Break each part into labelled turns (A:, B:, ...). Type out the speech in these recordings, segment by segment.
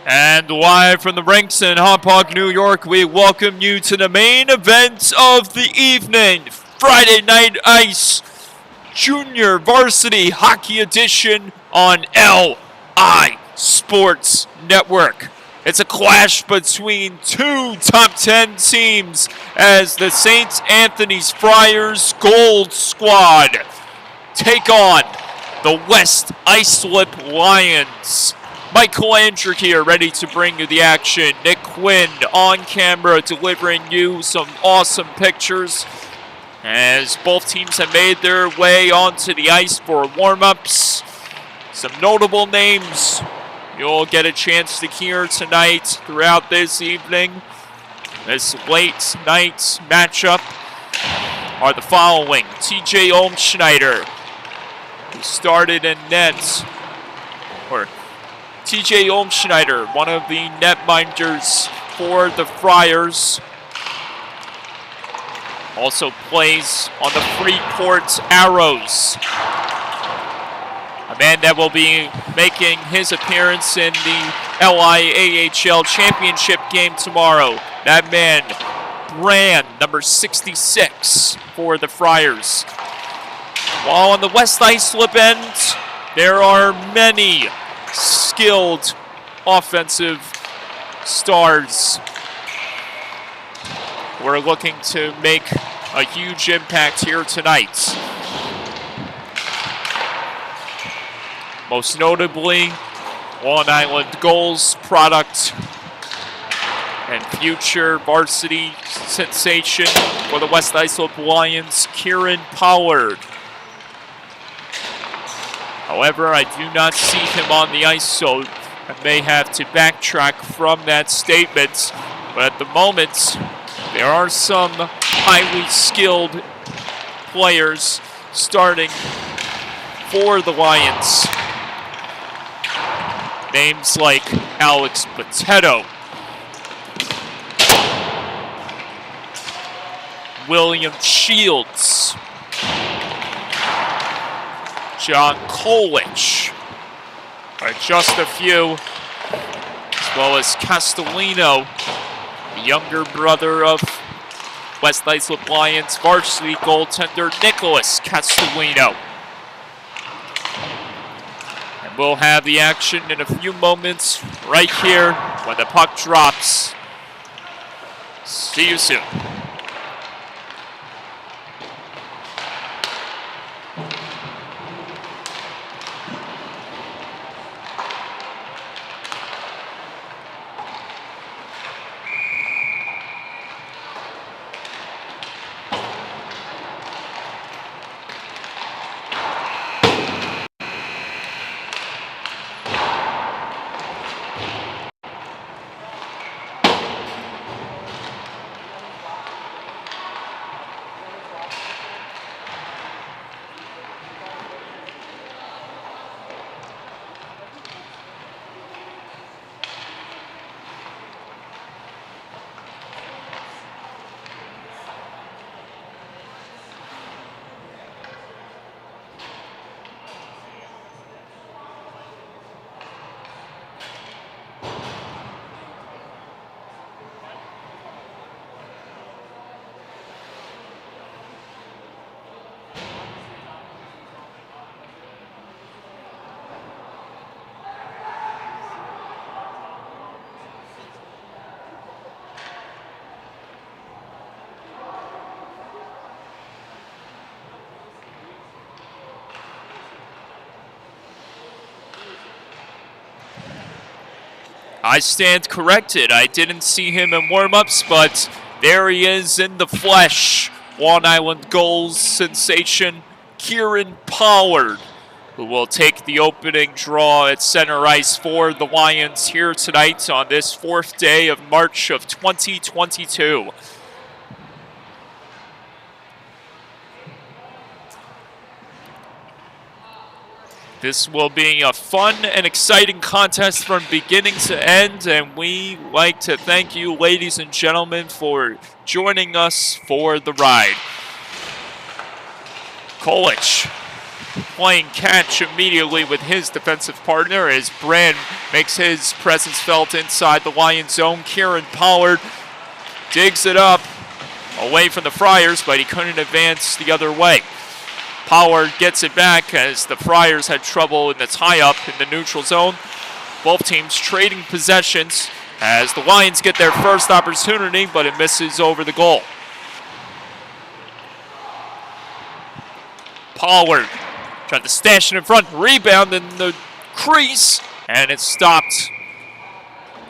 A: And live from the rinks in Hauppauge, New York, we welcome you to the main event of the evening, Friday Night Ice Junior Varsity Hockey Edition on LI Sports Network. It's a clash between two top 10 teams as the St. Anthony's Friars Gold Squad take on the West Islip Lions. Michael Andrew here, ready to bring you the action. Nick Quinn on camera, delivering you some awesome pictures as both teams have made their way onto the ice for warm-ups. Some notable names you'll get a chance to hear tonight throughout this evening. This late night matchup are the following. TJ Olmschneider, who started in net, TJ Olmschneider, one of the netminders for the Friars, also plays on the Freeport Arrows. A man that will be making his appearance in the LIAHL championship game tomorrow. That man, Brand, number 66 for the Friars. While on the West Islip end, there are many skilled offensive stars. We're looking to make a huge impact here tonight. Most notably, Long Island Goals product and future varsity sensation for the West Islip Lions, Kieran Pollard. However, I do not see him on the ice, so I may have to backtrack from that statement. But at the moment, there are some highly skilled players starting for the Lions. Names like Alex Botetto, William Shields, John Kolich are just a few, as well as Castellino, the younger brother of West Islip Lions varsity goaltender Nicholas Castellino. And we'll have the action in a few moments right here when the puck drops. See you soon. I stand corrected. I didn't see him in warm-ups, but there he is in the flesh. Long Island Goals sensation, Kieran Pollard, who will take the opening draw at center ice for the Lions here tonight on this fourth day of March of 2022. This will be a fun and exciting contest from beginning to end, and we like to thank you, ladies and gentlemen, for joining us for the ride. Kolich playing catch immediately with his defensive partner as Brand makes his presence felt inside the Lions zone. Kieran Pollard digs it up away from the Friars, but he couldn't advance the other way. Pollard gets it back as the Friars had trouble in the tie-up in the neutral zone. Both teams trading possessions as the Lions get their first opportunity, but it misses over the goal. Pollard tried to stash it in front, rebound in the crease, and it's stopped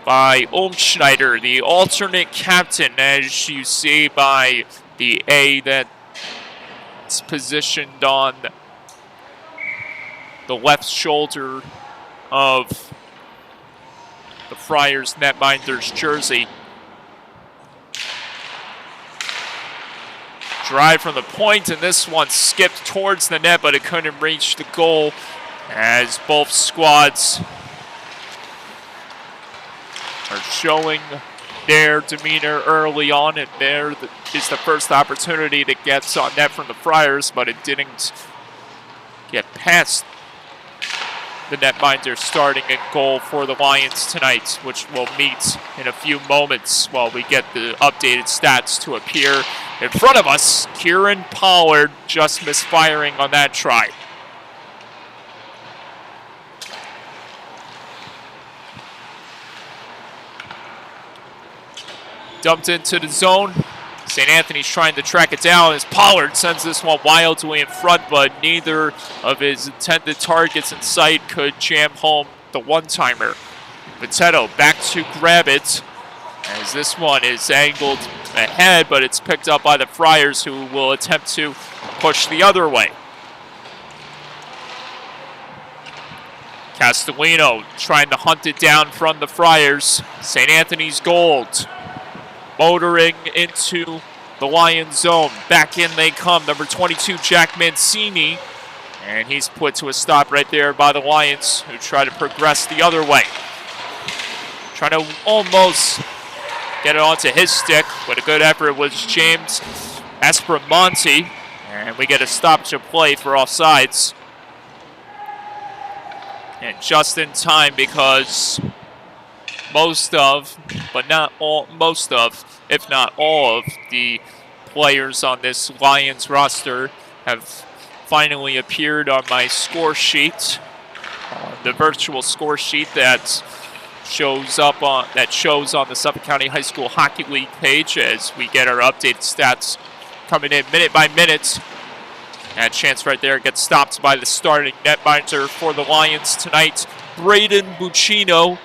A: by Umschneider, the alternate captain, as you see by the A that's positioned on the left shoulder of the Friars netminder's jersey. Drive from the point, and this one skipped towards the net, but it couldn't reach the goal as both squads are showing their demeanor early on, and there is the first opportunity that gets on net from the Friars, but it didn't get past the netminder starting at goal for the Lions tonight, which we'll meet in a few moments while we get the updated stats to appear in front of us. Kieran Pollard just misfiring on that try. Dumped into the zone. St. Anthony's trying to track it down as Pollard sends this one wildly in front, but neither of his intended targets in sight could jam home the one-timer. Vitello back to grab it as this one is angled ahead, but it's picked up by the Friars, who will attempt to push the other way. Castellino trying to hunt it down from the Friars. St. Anthony's gold. Motoring into the Lions zone. Back in they come. Number 22, Jack Mancini. And he's put to a stop right there by the Lions, who try to progress the other way. Trying to almost get it onto his stick, but a good effort was James Espremonti. And we get a stoppage of play for offsides. And just in time, because if not all of the players on this Lions roster have finally appeared on my score sheet, the virtual score sheet that shows on the Suffolk County High School Hockey League page as we get our updated stats coming in minute by minute. That chance right there gets stopped by the starting netminder for the Lions tonight, Braden Buccino.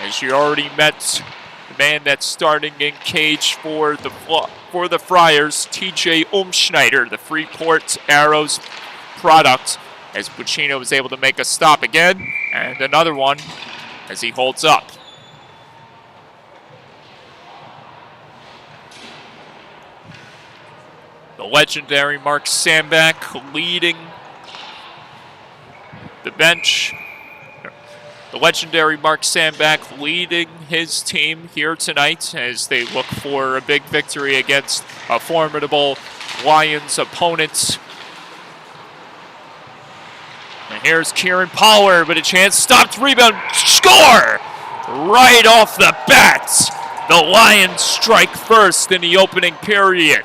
A: As you already met the man that's starting in cage for the Friars, TJ Umschneider, the Freeport Arrows product, as Buccino was able to make a stop again, and another one as he holds up. The legendary Mark Sandback leading the bench. The legendary Mark Sandback leading his team here tonight as they look for a big victory against a formidable Lions opponent. And here's Kieran Pollard, but a chance, stopped, rebound, score! Right off the bat, the Lions strike first in the opening period.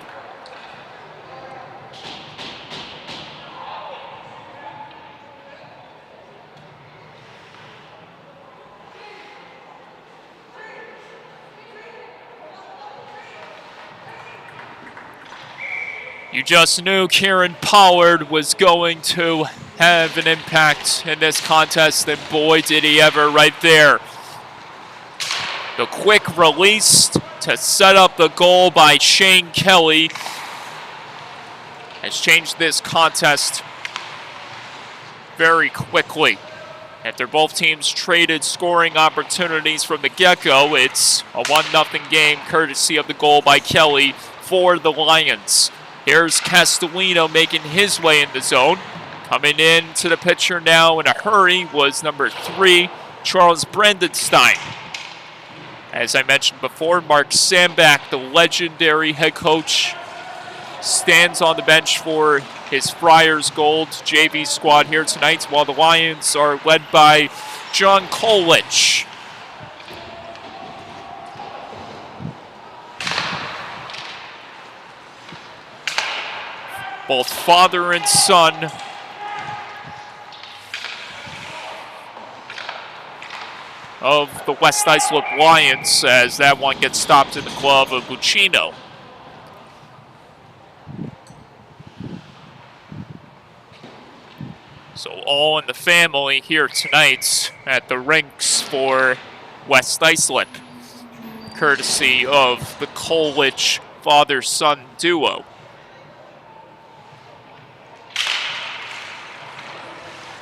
A: You just knew Kieran Pollard was going to have an impact in this contest, and boy, did he ever right there. The quick release to set up the goal by Shane Kelly has changed this contest very quickly. After both teams traded scoring opportunities from the get-go, it's a 1-0 game courtesy of the goal by Kelly for the Lions. Here's Castellino making his way in the zone. Coming in to the picture now in a hurry was number 3, Charles Brandenstein. As I mentioned before, Mark Sandback, the legendary head coach, stands on the bench for his Friars Gold JV squad here tonight, while the Lions are led by John Kolich. Both father and son of the West Islip Lions, as that one gets stopped in the glove of Buccino. So all in the family here tonight at the rinks for West Islip, courtesy of the Kolich father-son duo.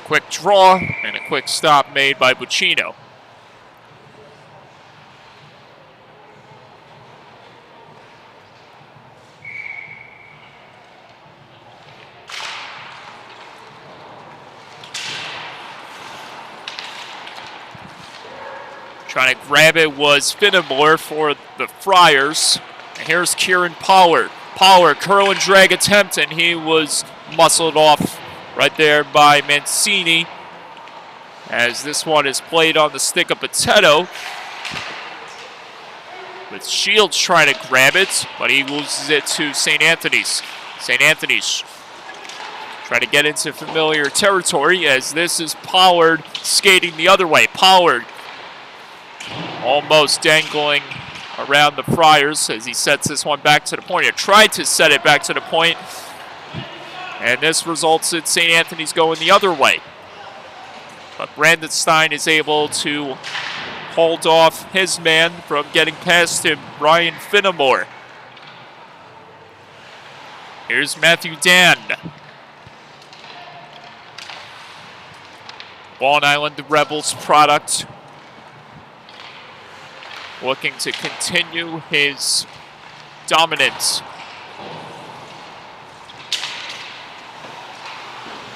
A: Quick draw and a quick stop made by Buccino. Trying to grab it was Finnemore for the Friars. And here's Kieran Pollard. Pollard, curl and drag attempt, and he was muscled off right there by Mancini, as this one is played on the stick of Potato. With Shields trying to grab it, but he loses it to St. Anthony's. St. Anthony's trying to get into familiar territory, as this is Pollard skating the other way. Pollard almost dangling around the Friars as he sets this one back to the point. He tried to set it back to the point, and this results in St. Anthony's going the other way. But Brandon Stein is able to hold off his man from getting past him, Ryan Finnemore. Here's Matthew Dan. Long Island Rebels product, looking to continue his dominance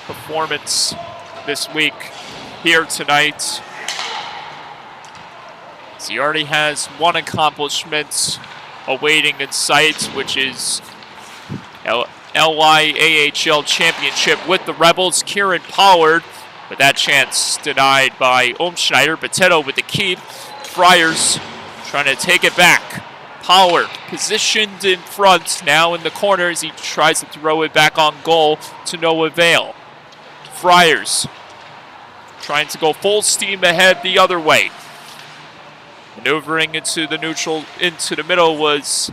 A: performance this week here tonight. As he already has one accomplishment awaiting in sight, which is LIAHL championship with the Rebels. Kieran Pollard, but that chance denied by Umschneider. Potato with the keep. Friars trying to take it back. Pollard positioned in front, now in the corner as he tries to throw it back on goal to no avail. Friars trying to go full steam ahead the other way. Maneuvering into the neutral, into the middle was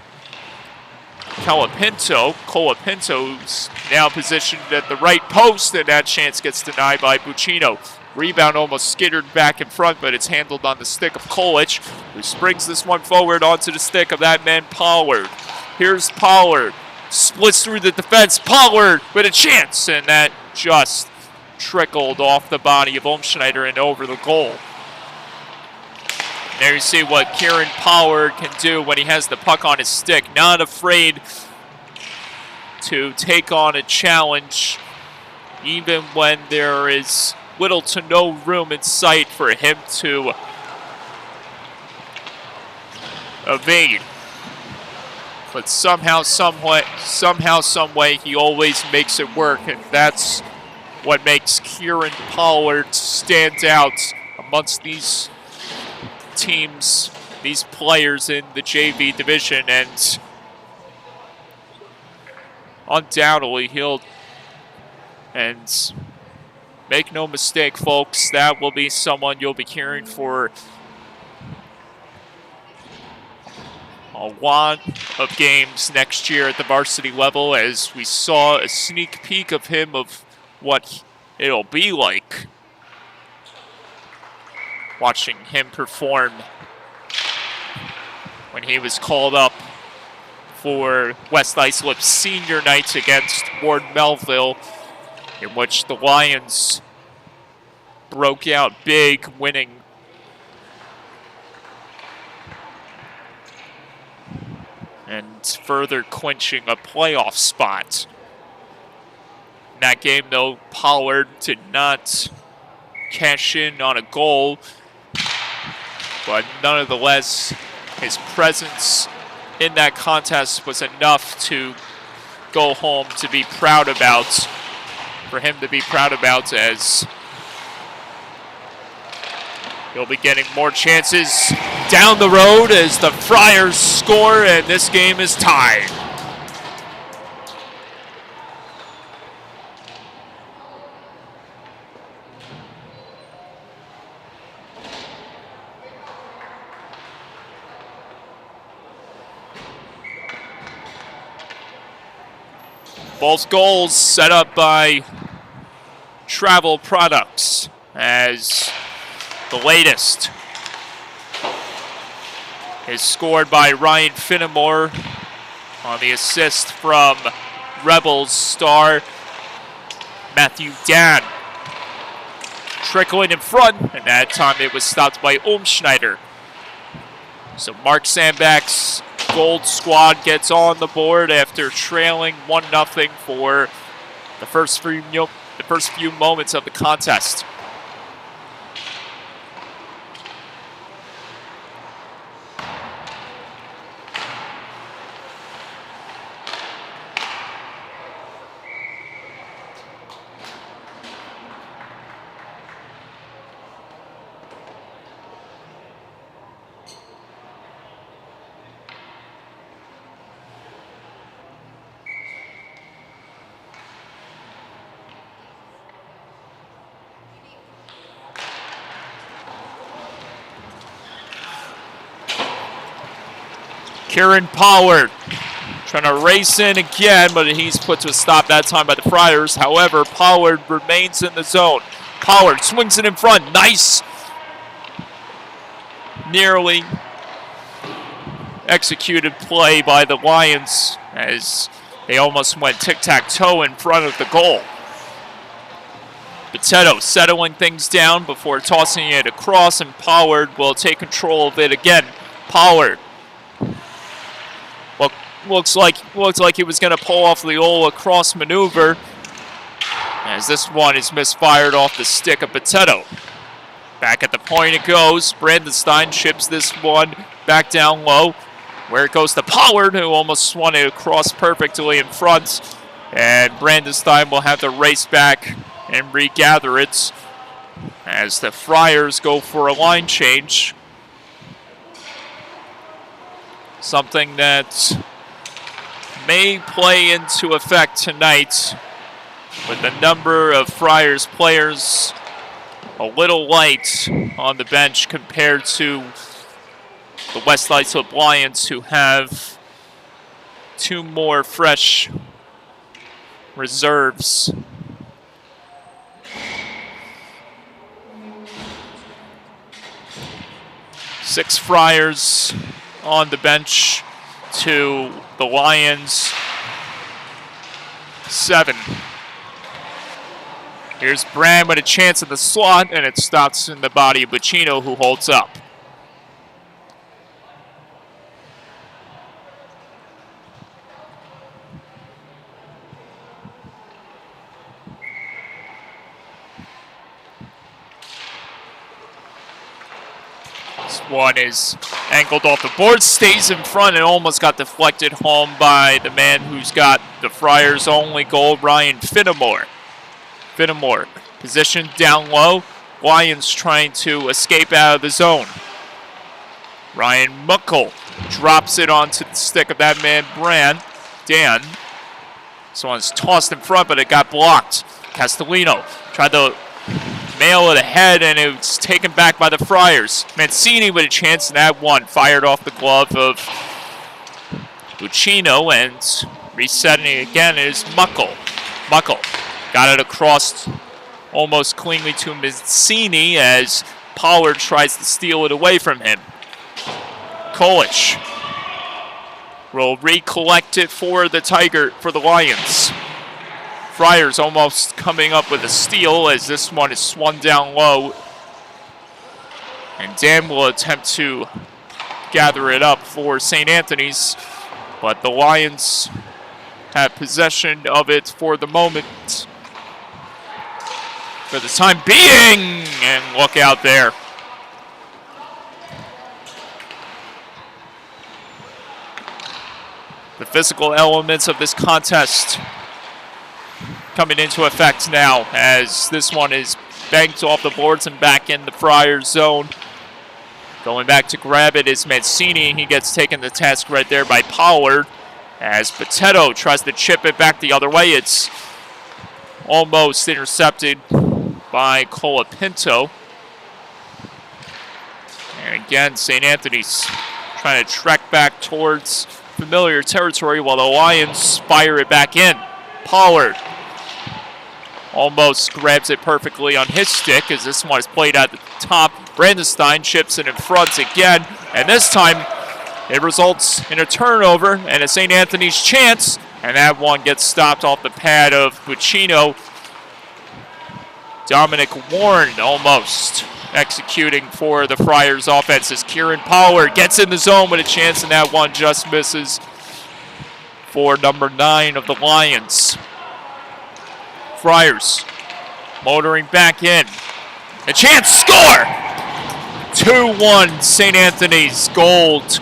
A: Colapinto. Colapinto's now positioned at the right post, and that chance gets denied by Buccino. Rebound almost skittered back in front, but it's handled on the stick of Kolich, who springs this one forward onto the stick of that man Pollard. Here's Pollard. Splits through the defense. Pollard with a chance, and that just trickled off the body of Umschneider and over the goal. And there you see what Kieran Pollard can do when he has the puck on his stick. Not afraid to take on a challenge, even when there is little to no room in sight for him to evade. But somehow, some way, he always makes it work, and that's what makes Kieran Pollard stand out amongst these teams, these players in the JV division, and undoubtedly he'll, and make no mistake, folks, that will be someone you'll be hearing for a lot of games next year at the varsity level, as we saw a sneak peek of him of what it'll be like watching him perform when he was called up for West Islip's senior night against Ward Melville, in which the Lions broke out big, winning and further clinching a playoff spot. In that game, though, Pollard did not cash in on a goal, but nonetheless, his presence in that contest was enough to go home to be proud about, for him to be proud about, as he'll be getting more chances down the road as the Friars score, and this game is tied. Both goals set up by Travel Products, as the latest is scored by Ryan Finnemore on the assist from Rebels star Matthew Dan. Trickling in front, and that time it was stopped by Umschneider. So Mark Sandback's Gold squad gets on the board after trailing 1-0 for the first few moments of the contest. Kieran Pollard trying to race in again, but he's put to a stop that time by the Friars. However, Pollard remains in the zone. Pollard swings it in front. Nice. Nearly executed play by the Lions as they almost went tic-tac-toe in front of the goal. Potato settling things down before tossing it across, and Pollard will take control of it again. Pollard looks like he was going to pull off the old cross maneuver, as this one is misfired off the stick of Potato. Back at the point it goes. Brandenstein chips this one back down low, where it goes to Pollard, who almost swung it across perfectly in front, and Brandenstein will have to race back and regather it as the Friars go for a line change. Something that may play into effect tonight with the number of Friars players a little light on the bench compared to the West Islip Lions, who have 2 more fresh reserves. Six Friars on the bench to the Lions 7. Here's Brand with a chance at the slot, and it stops in the body of Buccino, who holds up. This one is angled off the board, stays in front, and almost got deflected home by the man who's got the Friars' only goal, Ryan Finnemore. Finnemore positioned down low. Lions trying to escape out of the zone. Ryan Muckle drops it onto the stick of that man, Dan. This one's tossed in front, but it got blocked. Castellino tried to nail it ahead, and it was taken back by the Friars. Mancini with a chance, and that one fired off the glove of Buccino, and resetting it again is Muckle. Muckle got it across almost cleanly to Mancini as Pollard tries to steal it away from him. Kolic will recollect it for the Lions. Friars almost coming up with a steal as this one is swung down low. And Dan will attempt to gather it up for St. Anthony's, but the Lions have possession of it for the moment. For the time being, and look out there. The physical elements of this contest coming into effect now, as this one is banked off the boards and back in the Friars zone. Going back to grab it is Mancini. He gets taken to task right there by Pollard, as Potato tries to chip it back the other way. It's almost intercepted by Colapinto. And again, St. Anthony's trying to trek back towards familiar territory while the Lions fire it back in. Pollard almost grabs it perfectly on his stick, as this one is played at the top. Brandenstein chips it in front again, and this time it results in a turnover and a St. Anthony's chance, and that one gets stopped off the pad of Buccino. Dominic Warren almost executing for the Friars offense as Kieran Pollard gets in the zone with a chance, and that one just misses for number 9 of the Lions. Friars motoring back in. A chance, score! 2-1 St. Anthony's Gold.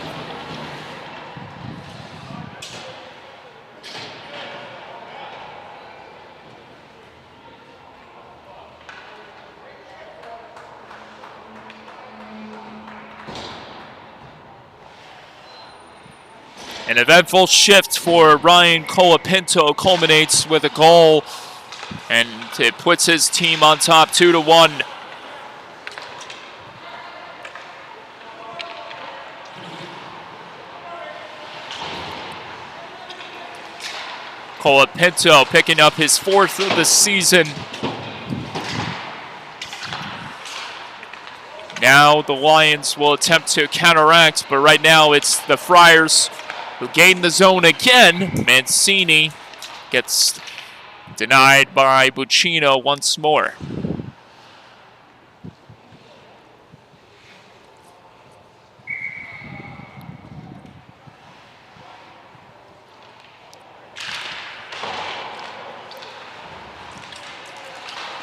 A: An eventful shift for Ryan Colapinto culminates with a goal, and it puts his team on top 2-1. Colapinto picking up his 4th of the season. Now the Lions will attempt to counteract, but right now it's the Friars who gain the zone again. Mancini gets denied by Buccino once more.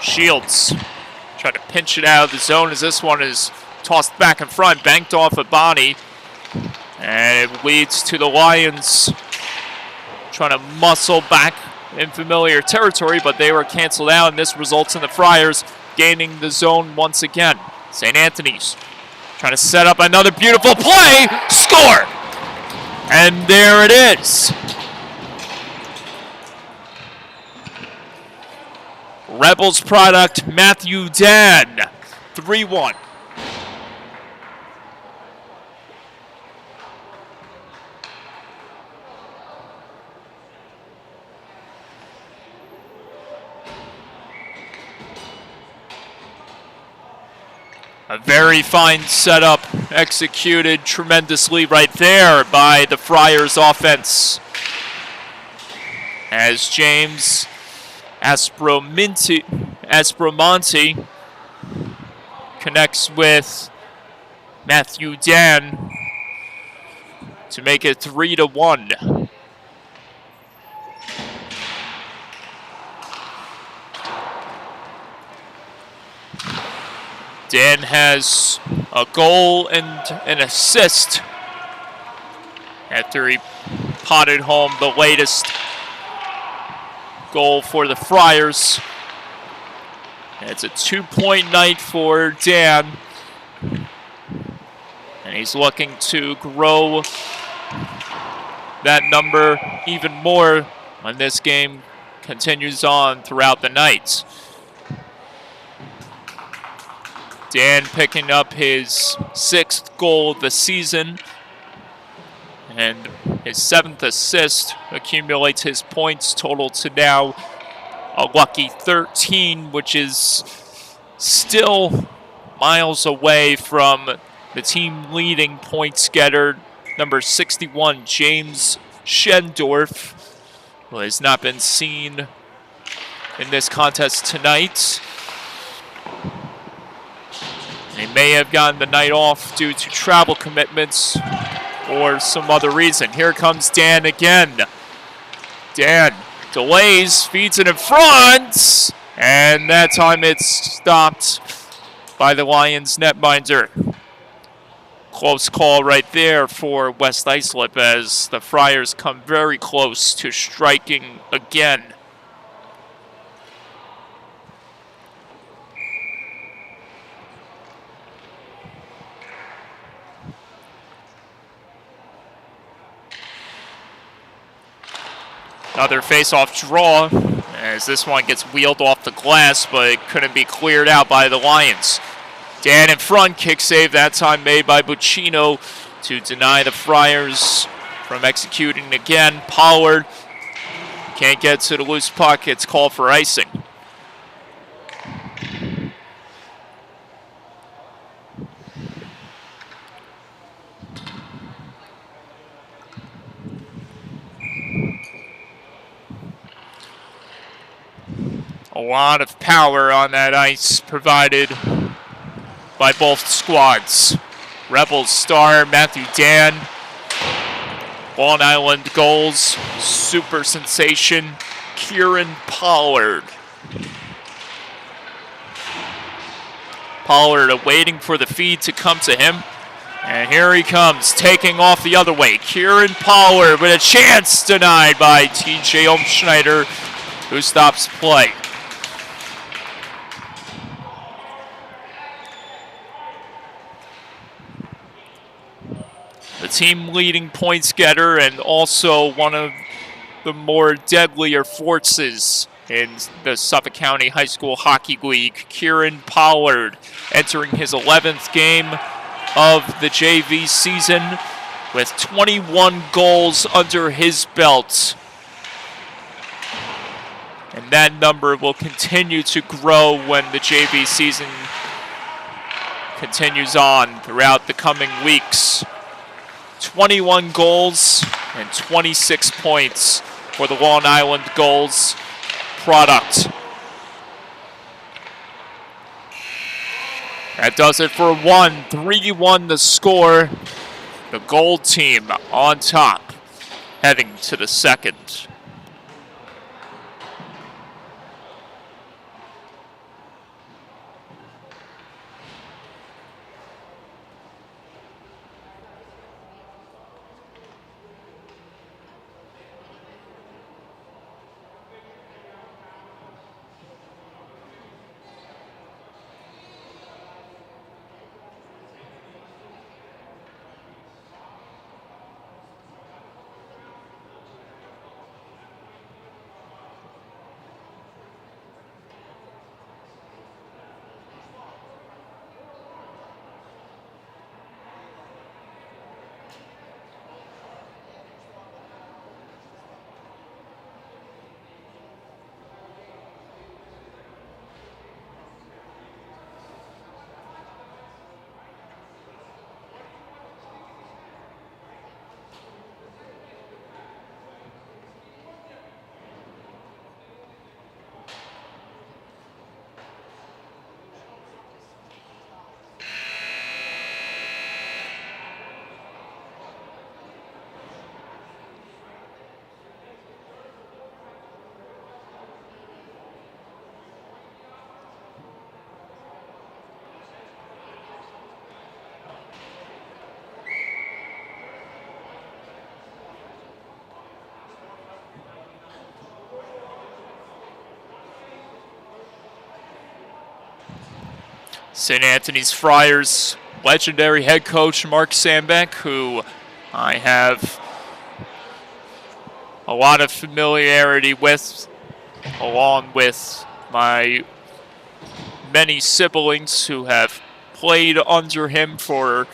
A: Shields try to pinch it out of the zone as this one is tossed back in front, banked off of Bonnie. And it leads to the Lions trying to muscle back in familiar territory, but they were canceled out, and this results in the Friars gaining the zone once again. St. Anthony's trying to set up another beautiful play. Score! And there it is. Rebels product, Matthew Dan, 3-1. A very fine setup executed tremendously right there by the Friars offense, as James Aspromonte connects with Matthew Dan to make it 3-1. Dan has a goal and an assist after he potted home the latest goal for the Friars. It's a 2-point night for Dan, and he's looking to grow that number even more when this game continues on throughout the night. Dan picking up his 6th goal of the season, and his 7th assist accumulates his points total to now a lucky 13, which is still miles away from the team leading points getter, number 61, James Schendorf, who has not been seen in this contest tonight. He may have gotten the night off due to travel commitments or some other reason. Here comes Dan again. Dan delays, feeds it in front, and that time it's stopped by the Lions netminder. Close call right there for West Islip as the Friars come very close to striking again. Another face-off draw as this one gets wheeled off the glass, but it couldn't be cleared out by the Lions. Dan in front, kick save that time made by Buccino to deny the Friars from executing again. Pollard can't get to the loose puck. It's called for icing. A lot of power on that ice provided by both squads. Rebels star Matthew Dan. Long Island goals, super sensation, Kieran Pollard. Pollard waiting for the feed to come to him. And here he comes, taking off the other way. Kieran Pollard with a chance denied by TJ Olmschneider, who stops play. The team leading points getter and also one of the more deadlier forces in the Suffolk County High School Hockey League, Kieran Pollard, entering his 11th game of the JV season with 21 goals under his belt. And that number will continue to grow when the JV season continues on throughout the coming weeks. 21 goals and 26 points for the Long Island Goals product. That does it for one. 3-1 the score. The Gold team on top, heading to the second. St. Anthony's Friars legendary head coach Mark Sandbeck, who I have a lot of familiarity with, along with my many siblings who have played under him for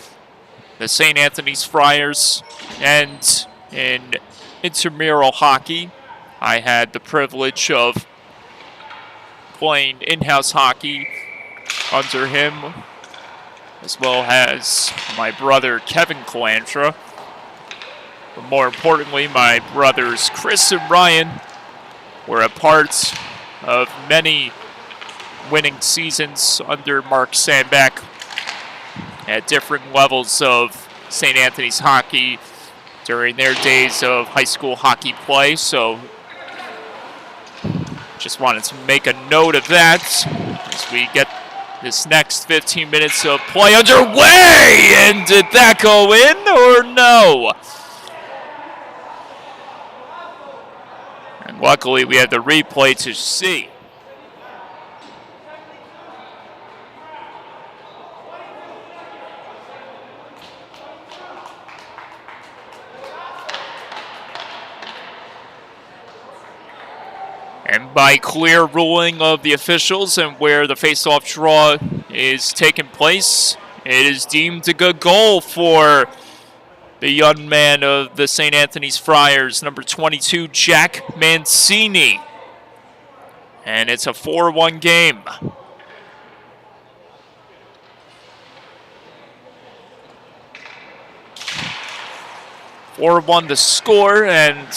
A: the St. Anthony's Friars. And in intramural hockey, I had the privilege of playing in-house hockey under him, as well as my brother Kevin Calandra. But more importantly, my brothers Chris and Ryan were a part of many winning seasons under Mark Sandbeck at different levels of St. Anthony's hockey during their days of high school hockey play. So just wanted to make a note of that as we get this next 15 minutes of play underway. And did that go in or no? And luckily we had the replay to see. And by clear ruling of the officials and where the face-off draw is taking place, it is deemed a good goal for the young man of the St. Anthony's Friars, number 22, Jack Mancini. And it's a 4-1 game. (4-1) the score, and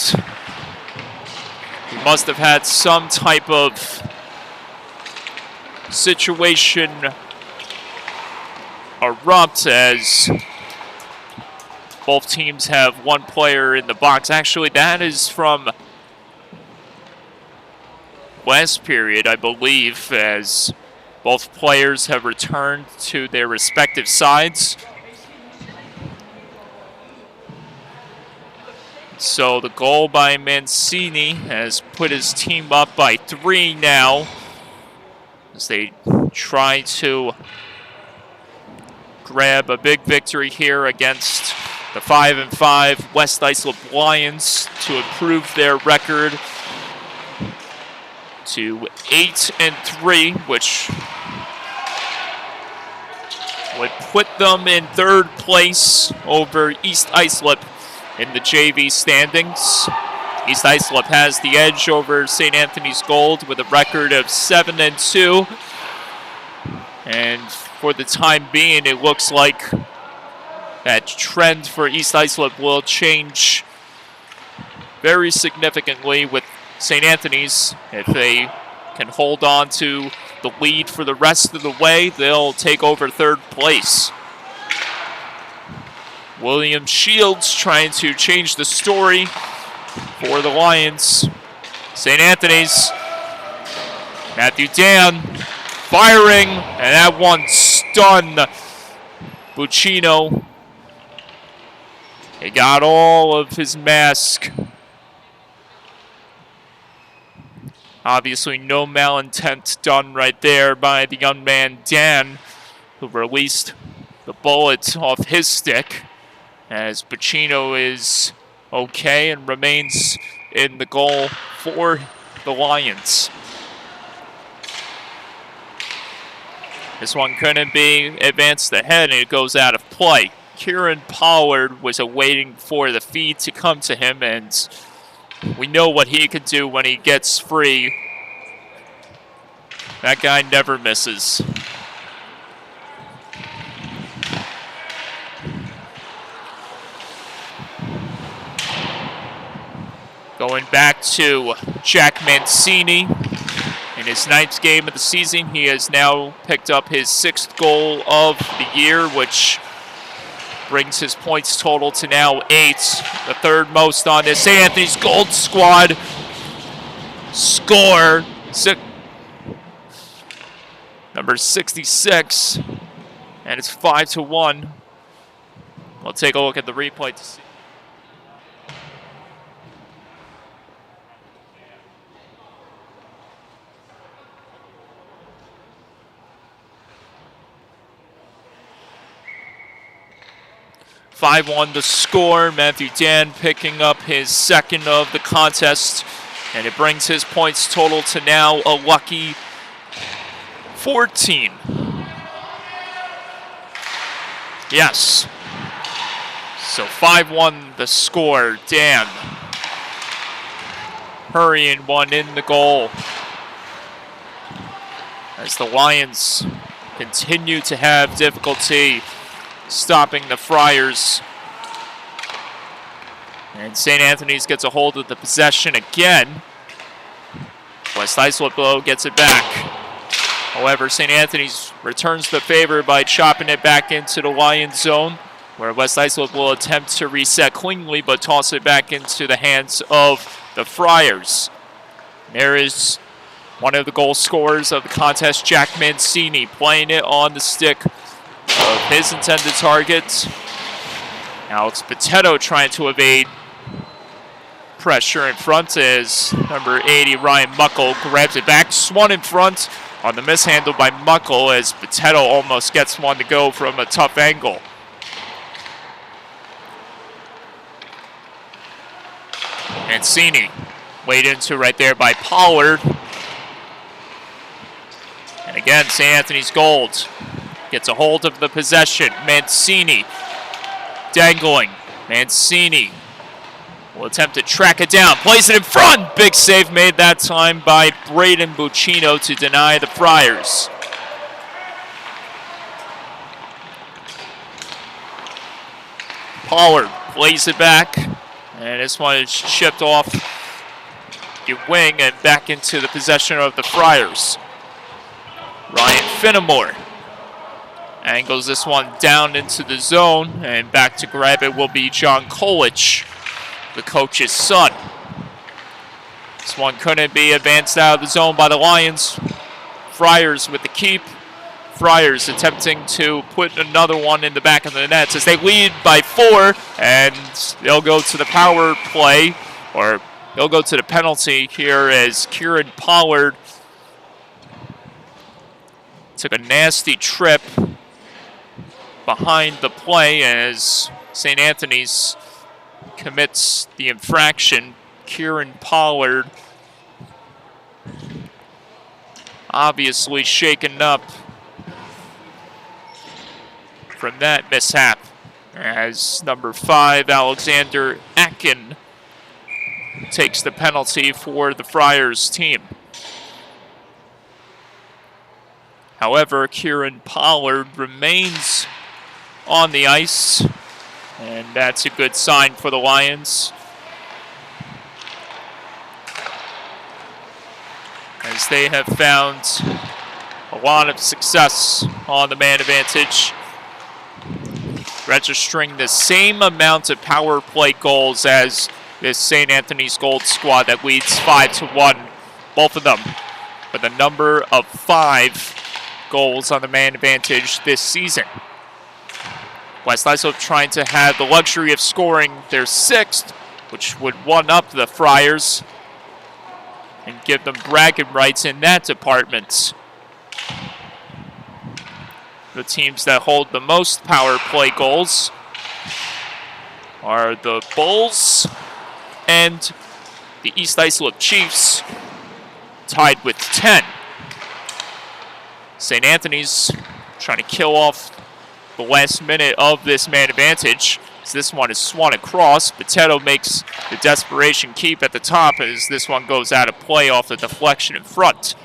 A: he must have had some type of situation erupt as both teams have one player in the box. Actually, that is from last period, I believe, as both players have returned to their respective sides. So the goal by Mancini has put his team up by 3 now as they try to grab a big victory here against the 5-5 West Islip Lions to improve their record to 8-3, which would put them in 3rd place over East Islip in the JV standings. East Islip has the edge over St. Anthony's Gold with a record of 7-2. And for the time being, it looks like that trend for East Islip will change very significantly with St. Anthony's. If they can hold on to the lead for the rest of the way, they'll take over 3rd place. William Shields trying to change the story for the Lions. St. Anthony's. Matthew Dan firing, and that one stunned Buccino. He got all of his mask. Obviously no malintent done right there by the young man Dan, who released the bullet off his stick, as Buccino is okay and remains in the goal for the Lions. This one couldn't be advanced ahead, and it goes out of play. Kieran Pollard was awaiting for the feed to come to him, and we know what he can do when he gets free. That guy never misses. Going back to Jack Mancini. In his 9th game of the season, he has now picked up his 6th goal of the year, which brings his points total to now 8, the 3rd most on this St. Anthony's Gold squad. Score, number 66, and it's 5-1. We'll take a look at the replay to see. (5-1) the score. Matthew Dan picking up his 2nd of the contest, and it brings his points total to now a lucky 14. Yes. So 5-1 the score. Dan hurrying one in the goal as the Lions continue to have difficulty stopping the Friars. And St. Anthony's gets a hold of the possession again. West Islip though gets it back. However, St. Anthony's returns the favor by chopping it back into the Lions zone, where West Islip will attempt to reset cleanly but toss it back into the hands of the Friars. There is One of the goal scorers of the contest, Jack Mancini, playing it on the stick of his intended target. Alex Potato trying to evade pressure in front as number 80, Ryan Muckle, grabs it back. Swan in front on the mishandle by Muckle as Potato almost gets one to go from a tough angle. Mancini laid into right there by Pollard. And again, St. Anthony's Gold gets a hold of the possession. Mancini dangling. Mancini will attempt to track it down. Plays it in front. Big save made that time by Braden Buccino to deny the Friars. Pollard plays it back. And this one is shipped off the wing and back into the possession of the Friars. Ryan Finnemore angles this one down into the zone, and back to grab it will be John Kolich, the coach's son. This one couldn't be advanced out of the zone by the Lions. Friars with the keep. Friars attempting to put another one in the back of the nets as they lead by 4, and they'll go to the power play, or they'll go to the penalty here as Kieran Pollard took a nasty trip behind the play as St. Anthony's commits the infraction. Kieran Pollard obviously shaken up from that mishap as number 5, Alexander Akin, takes the penalty for the Friars team. However, Kieran Pollard remains on the ice, and that's a good sign for the Lions, as they have found a lot of success on the man advantage, registering the same amount of power play goals as this St. Anthony's Gold squad that leads 5-1, both of them with a number of 5 goals on the man advantage this season. West Islip trying to have the luxury of scoring their 6th, which would one-up the Friars and give them bragging rights in that department. The teams that hold the most power play goals are the Bulls and the East Islip Chiefs, tied with 10. St. Anthony's trying to kill off the last minute of this man advantage. So this one is swung across. Potato makes the desperation keep at the top as this one goes out of play off the deflection in front.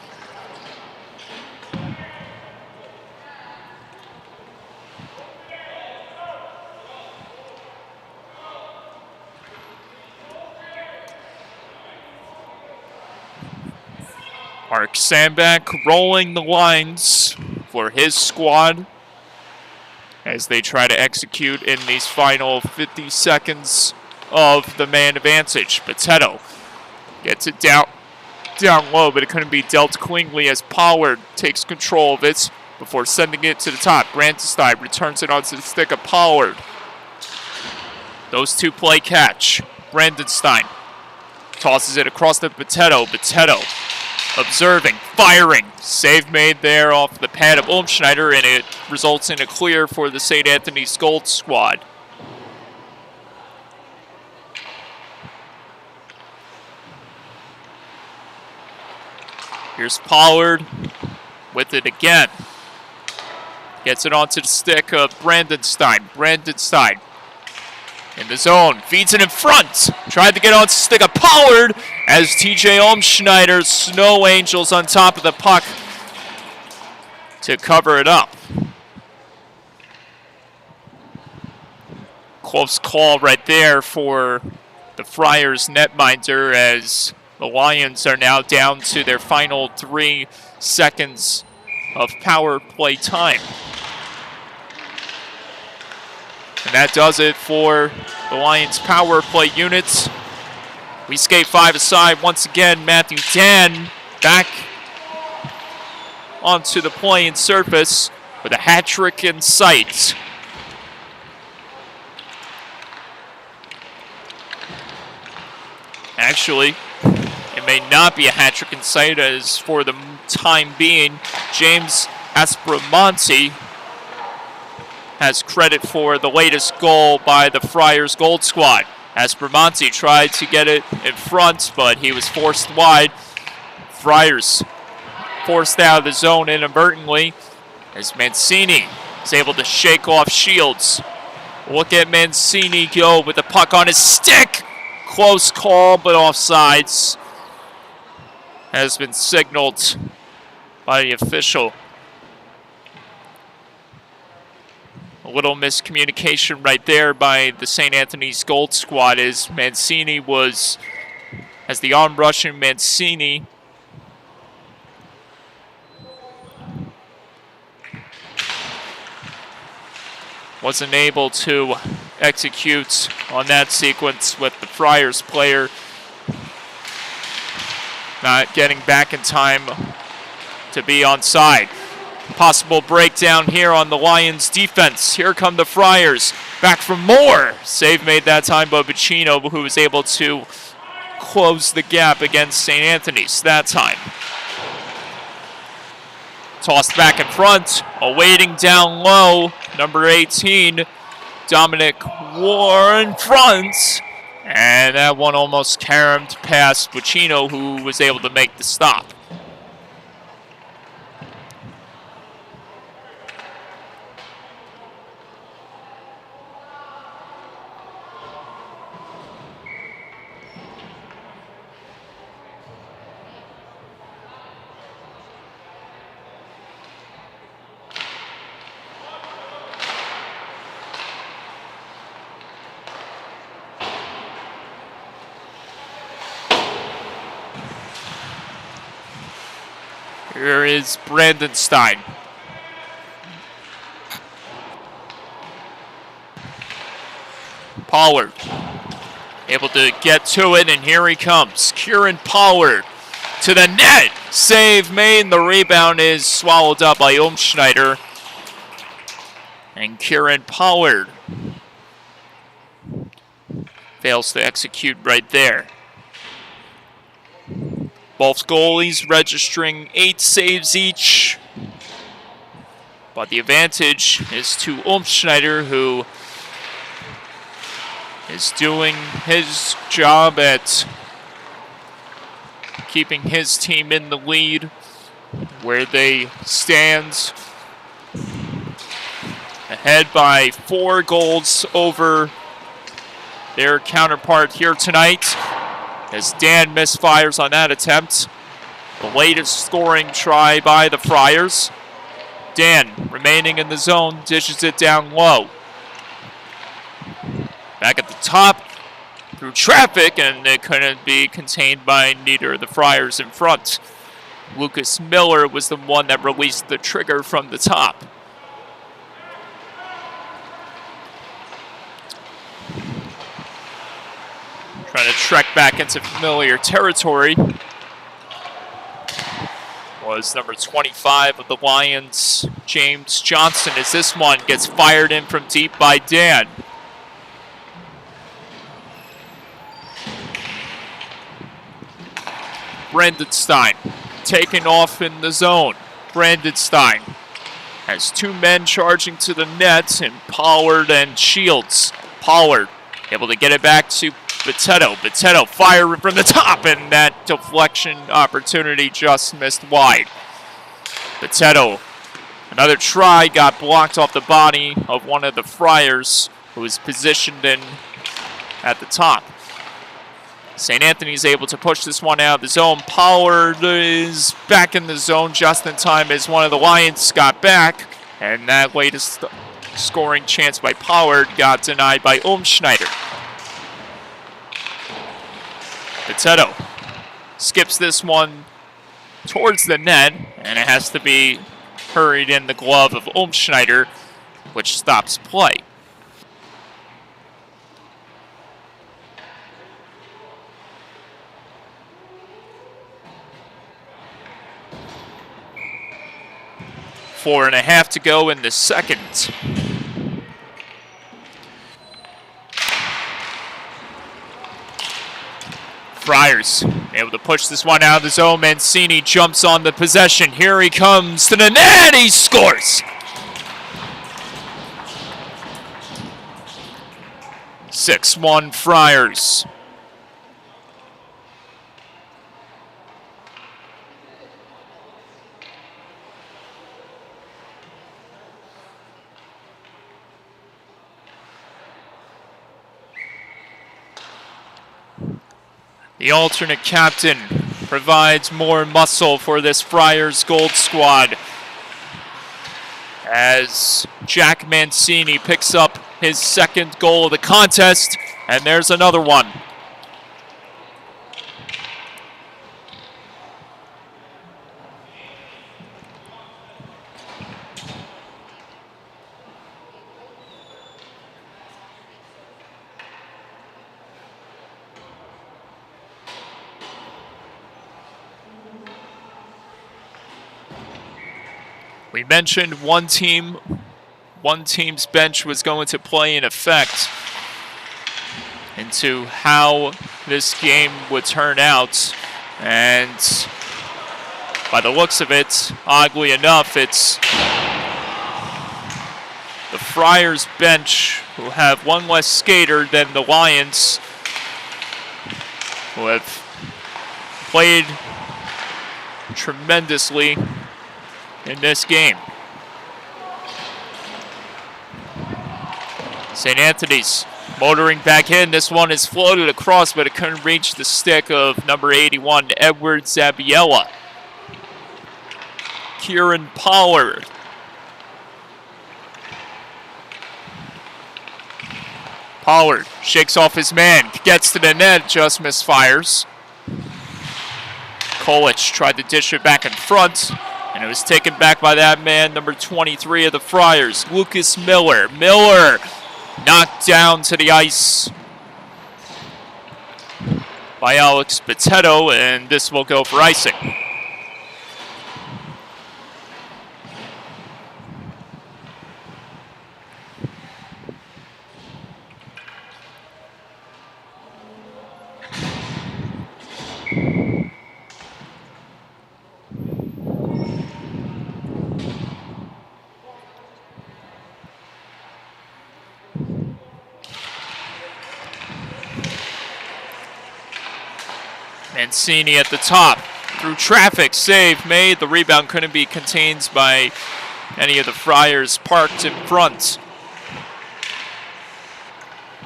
A: Mark Sandback rolling the lines for his squad as they try to execute in these final 50 seconds of the man advantage. Potato gets it down low, but it couldn't be dealt cleanly as Pollard takes control of it before sending it to the top. Brandenstein returns it onto the stick of Pollard. Those two play catch. Brandenstein tosses it across to Potato. Potato observing, firing. Save made there off the pad of Ulmschneider, and it results in a clear for the St. Anthony's Gold squad. Here's Pollard with it again. Gets it onto the stick of Brandenstein. Brandenstein in the zone, feeds it in front. Tried to get on to stick of Pollard as TJ Ulmschneider, Snow Angels on top of the puck to cover it up. Close call right there for the Friars netminder as the Lions are now down to their final 3 seconds of power play time. And that does it for the Lions power play units. We skate 5 aside once again. Matthew Dan back onto the playing surface with a hat trick in sight. Actually, it may not be a hat trick in sight, as for the time being, James Aspromonte has credit for the latest goal by the Friars Gold Squad. Aspromonte tried to get it in front, but he was forced wide. Friars forced out of the zone inadvertently as Mancini is able to shake off Shields. Look at Mancini go with the puck on his stick. Close call, but offsides has been signaled by the official. A little miscommunication right there by the St. Anthony's Gold Squad, as Mancini was, as the on-rushing Mancini wasn't able to execute on that sequence, with the Friars player not getting back in time to be onside. Possible breakdown here on the Lions defense. Here come the Friars. Back for more. Save made that time by Bacino, who was able to close the gap against St. Anthony's that time. Tossed back in front, awaiting down low. Number 18, Dominic War in front. And that one almost caromed past Bacino, who was able to make the stop. Here is Brandon Stein. Pollard able to get to it, and here he comes. Kieran Pollard to the net. Save made, and the rebound is swallowed up by Umschneider. And Kieran Pollard fails to execute right there. Both goalies registering 8 saves each. But the advantage is to Umschneider, who is doing his job at keeping his team in the lead, where they stand ahead by 4 goals over their counterpart here tonight, as Dan misfires on that attempt. The latest scoring try by the Friars. Dan, remaining in the zone, dishes it down low. Back at the top, through traffic, and it couldn't be contained by neither of the Friars in front. Lucas Miller was the one that released the trigger from the top. Trying to trek back into familiar territory was number 25 of the Lions, James Johnson, as this one gets fired in from deep by Dan. Brandon Stein taken off in the zone. Brandon Stein has 2 men charging to the net, and Pollard and Shields. Pollard able to get it back to Botetto. Botetto firing from the top, and that deflection opportunity just missed wide. Botetto, another try, got blocked off the body of one of the Friars, who was positioned in at the top. St. Anthony's able to push this one out of the zone. Pollard is back in the zone just in time as one of the Lions got back, and that latest scoring chance by Pollard got denied by Umschneider. Botetto skips this one towards the net, and it has to be hurried in the glove of Umschneider, which stops play. 4.5 to go in the second. Friars able to push this one out of the zone. Mancini jumps on the possession. Here he comes to the net. He scores. 6-1 Friars. The alternate captain provides more muscle for this Friars Gold squad as Jack Mancini picks up his second goal of the contest, and there's another one. We mentioned one team's bench was going to play an effect into how this game would turn out. And by the looks of it, oddly enough, it's the Friars bench who have one less skater than the Lions, who have played tremendously in this game. St. Anthony's motoring back in. This one is floated across, but it couldn't reach the stick of number 81, Edward Zabiella. Kieran Pollard. Pollard shakes off his man, gets to the net, just misfires. Kolich tried to dish it back in front, and it was taken back by that man, number 23 of the Friars, Lucas Miller. Miller knocked down to the ice by Alex Potato, and this will go for icing. Mancini at the top, through traffic, save made. The rebound couldn't be contained by any of the Friars parked in front.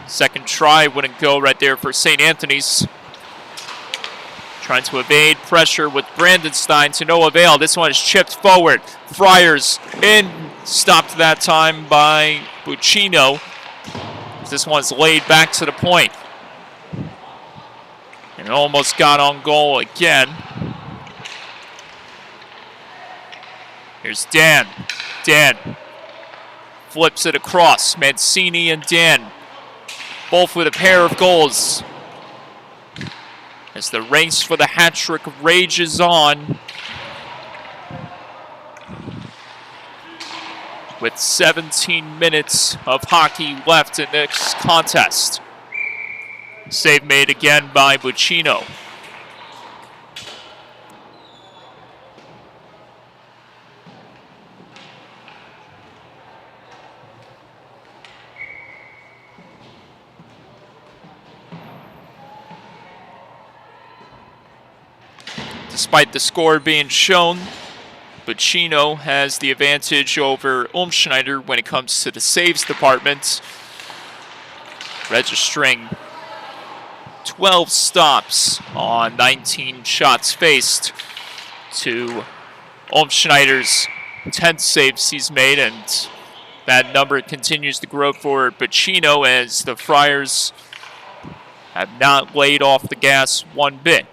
A: Second try wouldn't go right there for St. Anthony's. Trying to evade pressure with Brandenstein to no avail. This one is chipped forward. Friars in, stopped that time by Buccino. This one's laid back to the point. And almost got on goal again. Here's Dan. Dan flips it across. Mancini and Dan, both with a pair of goals. As the race for the hat trick rages on. With 17 minutes of hockey left in this contest. Save made again by Buccino. Despite the score being shown, Buccino has the advantage over Umschneider when it comes to the saves department, registering 12 stops on 19 shots faced to Umschneider's 10 saves he's made, and that number continues to grow for Buccino as the Friars have not laid off the gas one bit.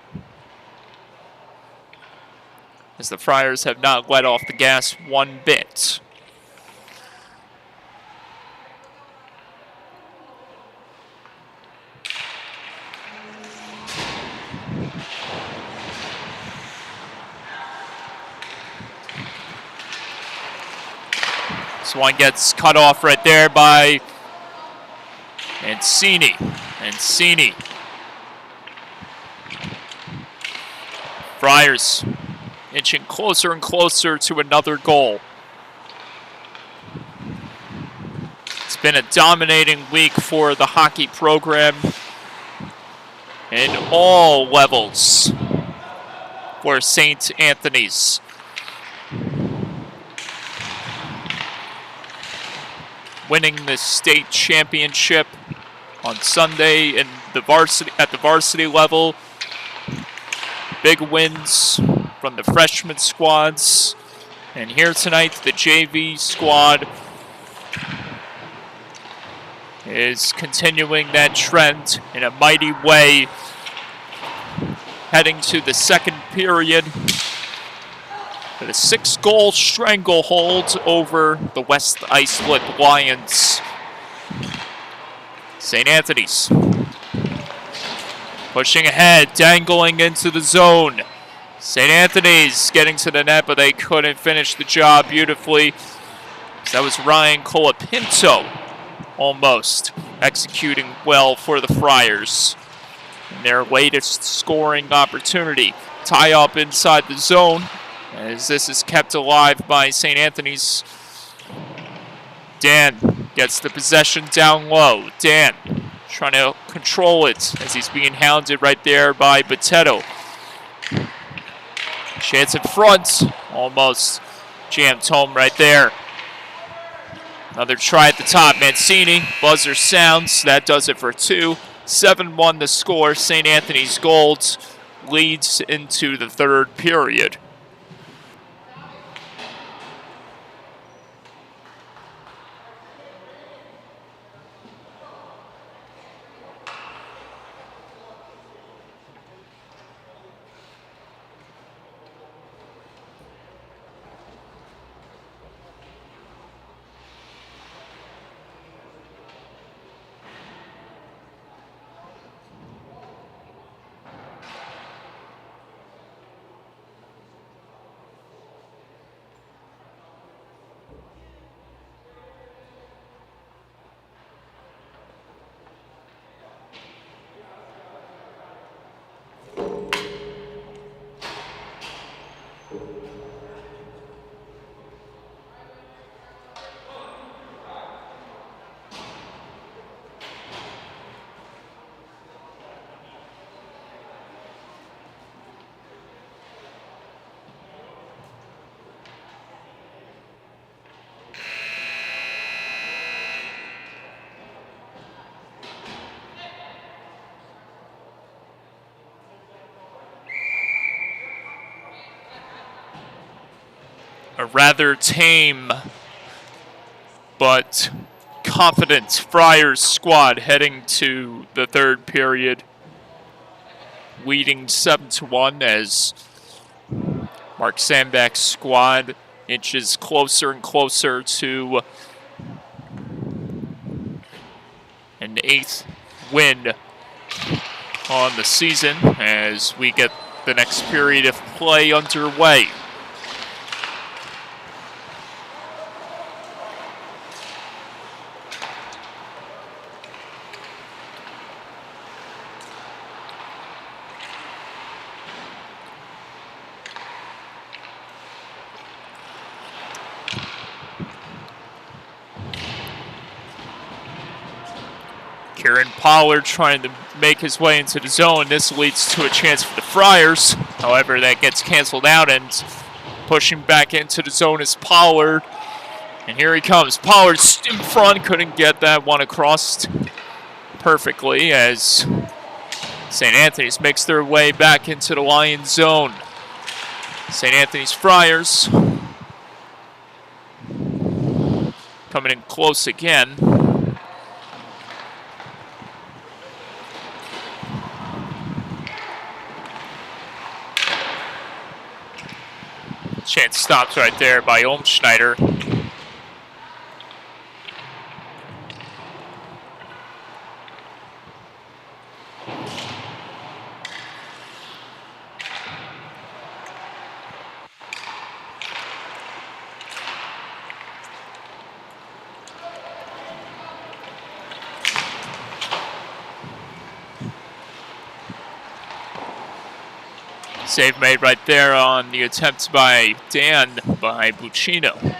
A: As the Friars have not let off the gas one bit. This one gets cut off right there by Mancini. Friars inching closer and closer to another goal. It's been a dominating week for the hockey program in all levels for St. Anthony's. Winning the state championship on Sunday in the varsity level. Big wins from the freshman squads. And here tonight, the JV squad is continuing that trend in a mighty way, heading to the second period with a 6-goal stranglehold over the West Islip Lions. St. Anthony's pushing ahead, dangling into the zone. St. Anthony's getting to the net, but they couldn't finish the job beautifully. That was Ryan Colapinto almost executing well for the Friars. In their latest scoring opportunity. Tie up inside the zone as this is kept alive by St. Anthony's. Dan gets the possession down low. Dan trying to control it as he's being hounded right there by Botetto. Chance in front, almost jammed home right there. Another try at the top. Mancini, buzzer sounds. That does it for 2. 7-1 the score. St. Anthony's Gold leads into the third period. A rather tame but confident Friars squad heading to the third period, leading 7-1 as Mark Sandback's squad inches closer and closer to an 8th win on the season as we get the next period of play underway. Kieran Pollard trying to make his way into the zone. This leads to a chance for the Friars. However, that gets canceled out, and pushing back into the zone is Pollard. And here he comes. Pollard's in front. Couldn't get that one across perfectly as St. Anthony's makes their way back into the Lions zone. St. Anthony's Friars coming in close again. Chance stops right there by Olmschneider. Save made right there on the attempt by Dan by Buccino.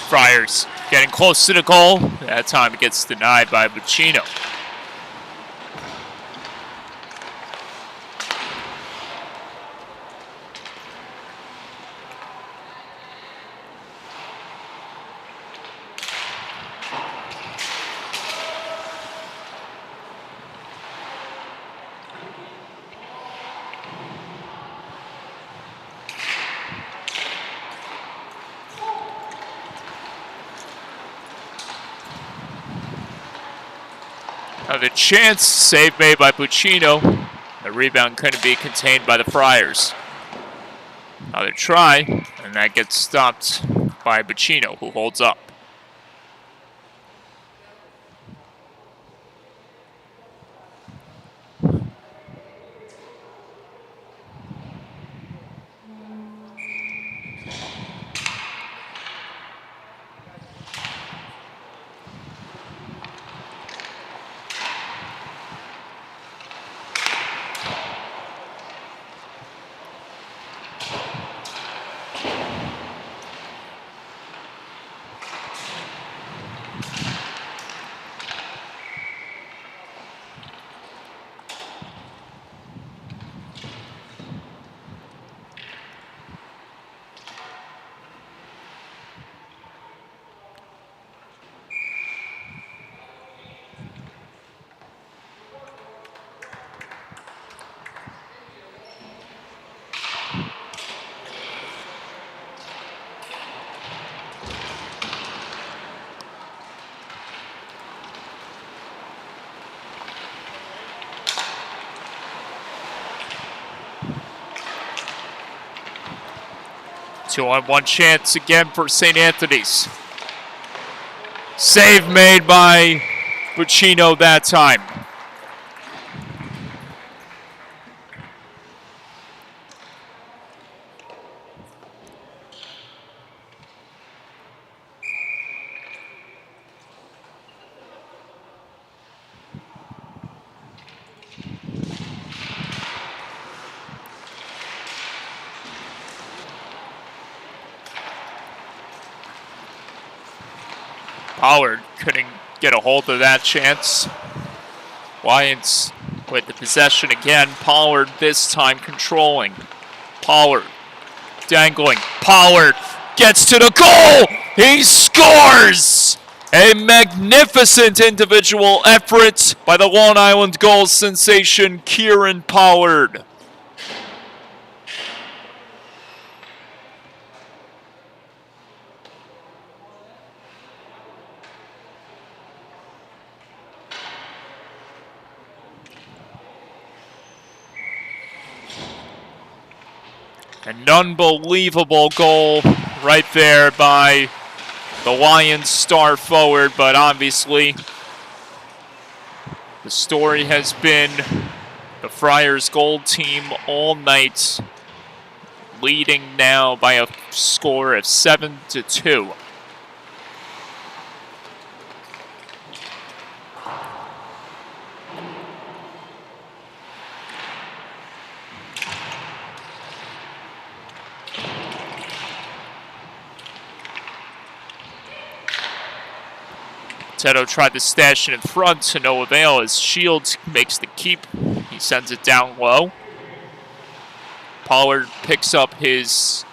A: Friars getting close to the goal. That time it gets denied by Buccino. Another chance, save made by Buccino. The rebound couldn't be contained by the Friars. Another try, and that gets stopped by Buccino, who holds up. Two-on-one chance again for St. Anthony's. Save made by Buccino that time. Pollard couldn't get a hold of that chance. Lions with the possession again. Pollard this time controlling. Pollard dangling. Pollard gets to the goal. He scores! A magnificent individual effort by the Long Island goal sensation, Kieran Pollard. An unbelievable goal right there by the Lions star forward, but obviously the story has been the Friars gold team all night, leading now by a score of 7-2. Teto tried to stash it in front to no avail as Shields makes the keep. He sends it down low. Pollard picks up his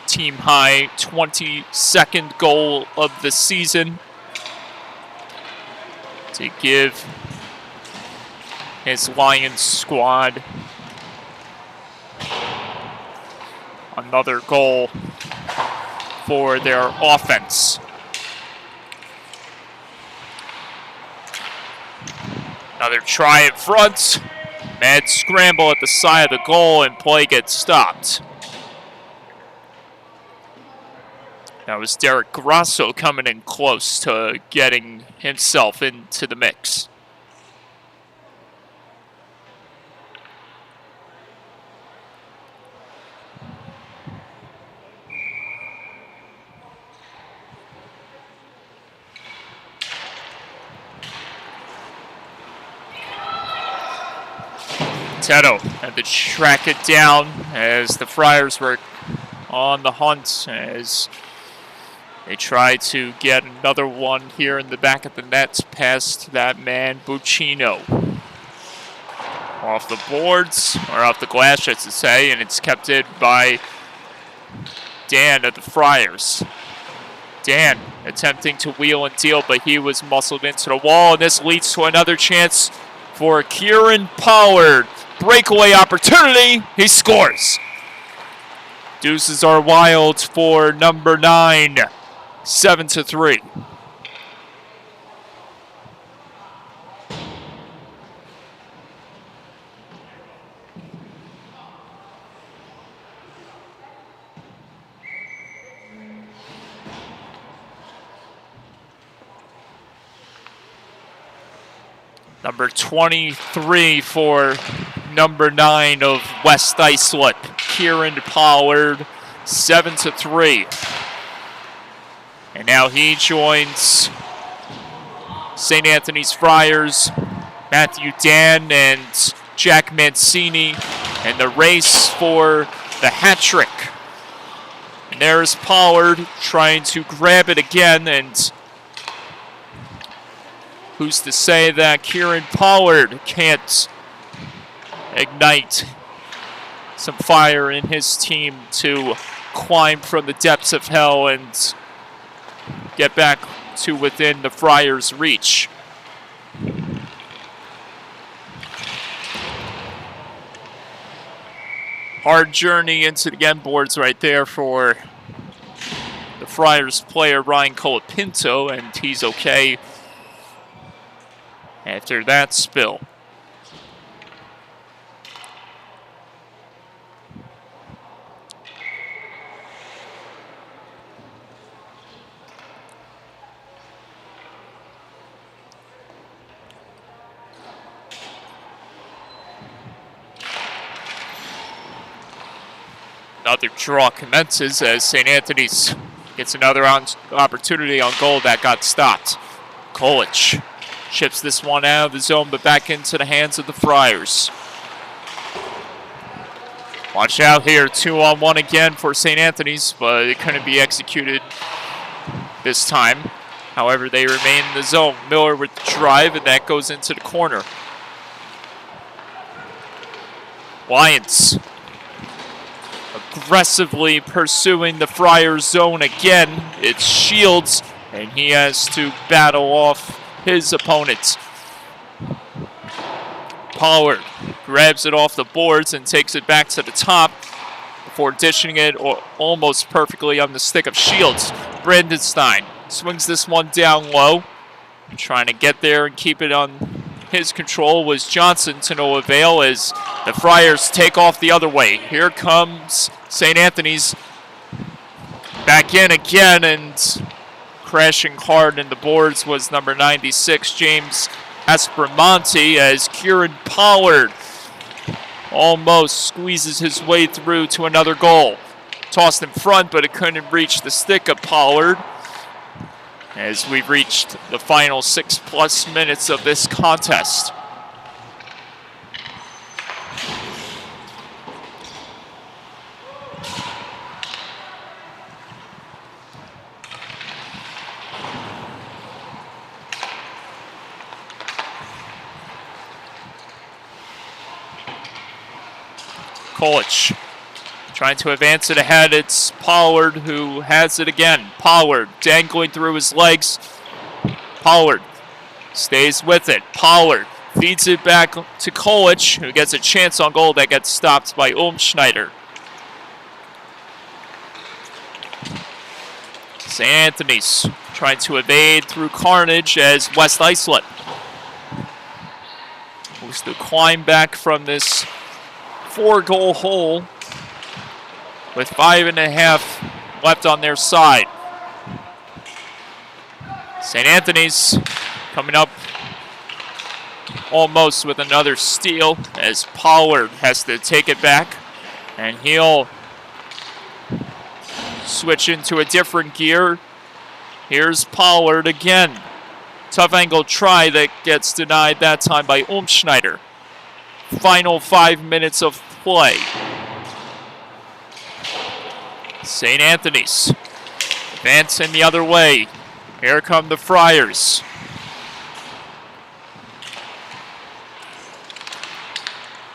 A: team-high 22nd goal of the season to give his Lions squad another goal for their offense. Another try in front. Mad scramble at the side of the goal and play gets stopped. That was Derek Grasso coming in close to getting himself into the mix. Teto had to track it down as the Friars were on the hunt as they try to get another one here in the back of the net past that man Buccino. Off the boards, or off the glass, I should say, and it's kept in by Dan of the Friars. Dan attempting to wheel and deal, but he was muscled into the wall, and this leads to another chance for Kieran Pollard. Breakaway opportunity, he scores. Deuces are wild for number 9, 7-3. Number 23 for number 9 of West Islip, Kieran Pollard, 7-3. And now he joins St. Anthony's Friars, Matthew Dan and Jack Mancini in the race for the hat trick. And there's Pollard trying to grab it again, and who's to say that Kieran Pollard can't ignite some fire in his team to climb from the depths of hell and get back to within the Friars' reach. Hard journey into the end boards right there for the Friars player Ryan Colapinto, and he's okay after that spill. Another draw commences as St. Anthony's gets another opportunity on goal that got stopped. Kolich chips this one out of the zone, but back into the hands of the Friars. Watch out here, 2-on-1 again for St. Anthony's, but it couldn't be executed this time. However, they remain in the zone. Miller with the drive, and that goes into the corner. Lions aggressively pursuing the Friars zone again. It's Shields, and he has to battle off his opponent. Pollard grabs it off the boards and takes it back to the top before dishing it almost perfectly on the stick of Shields. Brandenstein swings this one down low. Trying to get there and keep it on his control was Johnson to no avail as the Friars take off the other way. Here comes St. Anthony's back in again, and crashing hard in the boards was number 96, James Espremonte, as Kieran Pollard almost squeezes his way through to another goal. Tossed in front, but it couldn't reach the stick of Pollard as we've reached the final 6+ minutes of this contest. Kolich trying to advance it ahead. It's Pollard who has it again. Pollard dangling through his legs. Pollard stays with it. Pollard feeds it back to Kolich, who gets a chance on goal that gets stopped by Schneider. St. Anthony's trying to evade through carnage as West Islip moves to climb back from this 4-goal hole with 5.5 left on their side. St. Anthony's coming up almost with another steal as Pollard has to take it back, and he'll switch into a different gear. Here's Pollard again. Tough angle try that gets denied that time by Schneider. Final 5 minutes of play. St. Anthony's advancing the other way. Here come the Friars.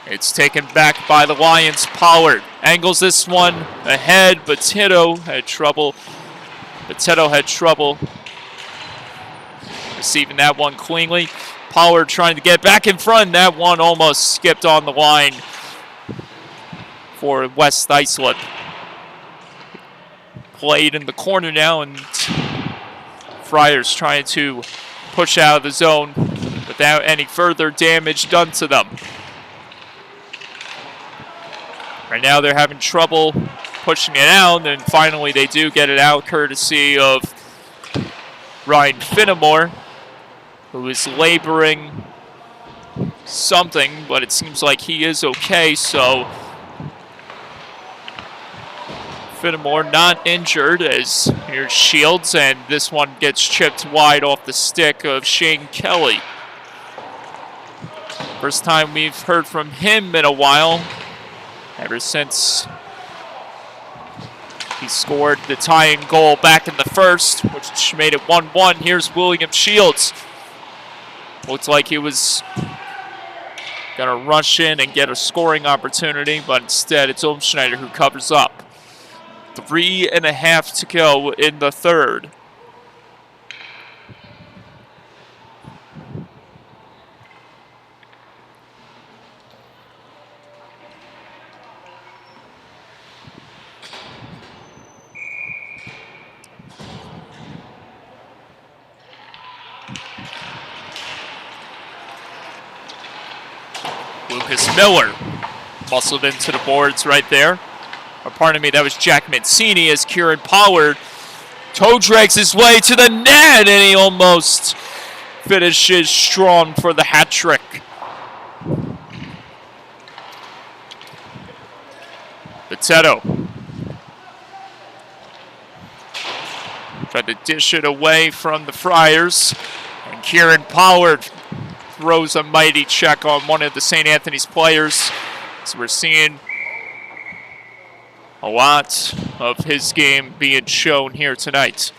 A: It's taken back by the Lions. Pollard angles this one ahead, but Potato had trouble receiving that one cleanly. Pollard trying to get back in front. That one almost skipped on the line for West Islip. Played in the corner now, and Friars trying to push out of the zone without any further damage done to them. Right now they're having trouble pushing it out, and finally they do get it out courtesy of Ryan Finnemore, who is laboring something, but it seems like he is okay, so Finnemore not injured as here's Shields, and this one gets chipped wide off the stick of Shane Kelly. First time we've heard from him in a while, ever since he scored the tying goal back in the first, which made it 1-1. Here's William Shields. Looked like he was going to rush in and get a scoring opportunity, but instead it's Schneider who covers up. 3.5 to go in the third. Lucas Miller muscled into the boards right there. Or pardon me, that was Jack Mancini as Kieran Pollard toe drags his way to the net, and he almost finishes strong for the hat trick. Potato tried to dish it away from the Friars, and Kieran Pollard throws a mighty check on one of the St. Anthony's players. So we're seeing a lot of his game being shown here tonight.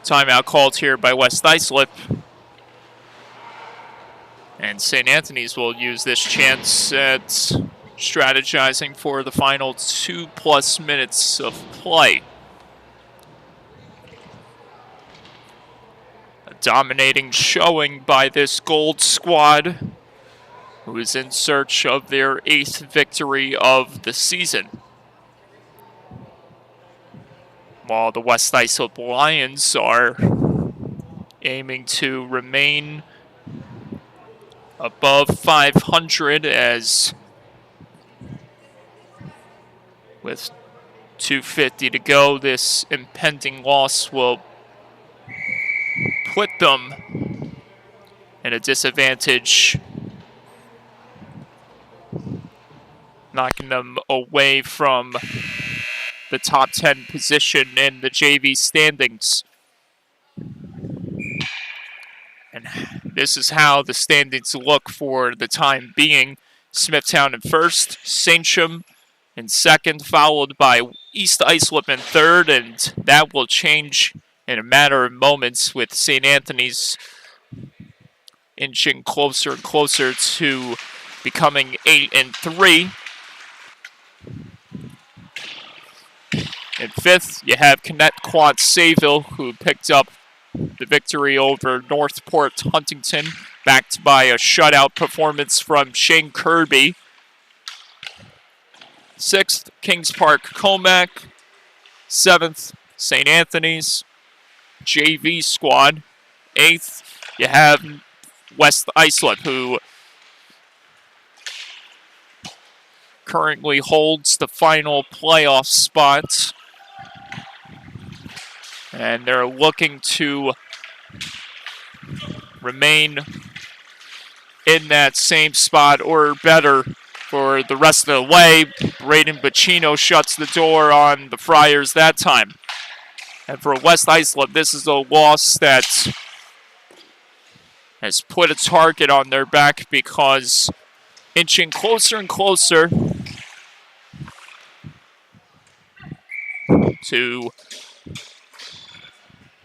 A: Timeout called here by West Islip. And St. Anthony's will use this chance at strategizing for the final 2+ minutes of play. A dominating showing by this Gold squad, who is in search of their 8th victory of the season. While the West Islip Lions are aiming to remain above 500, as with 2:50 to go, this impending loss will put them in a disadvantage, knocking them away from the top 10 position in the JV standings. And this is how the standings look for the time being. Smithtown in first, Sachem in second, followed by East Islip in third, and that will change in a matter of moments with St. Anthony's inching closer and closer to becoming 8-3. In fifth, you have Connetquot Sayville, who picked up the victory over Northport Huntington, backed by a shutout performance from Shane Kirby. Sixth, Kings Park Comac. Seventh, St. Anthony's JV squad. Eighth, you have West Islip, who currently holds the final playoff spot. And they're looking to remain in that same spot or better for the rest of the way. Braden Bacino shuts the door on the Friars that time. And for West Islip, this is a loss that has put a target on their back, because inching closer and closer to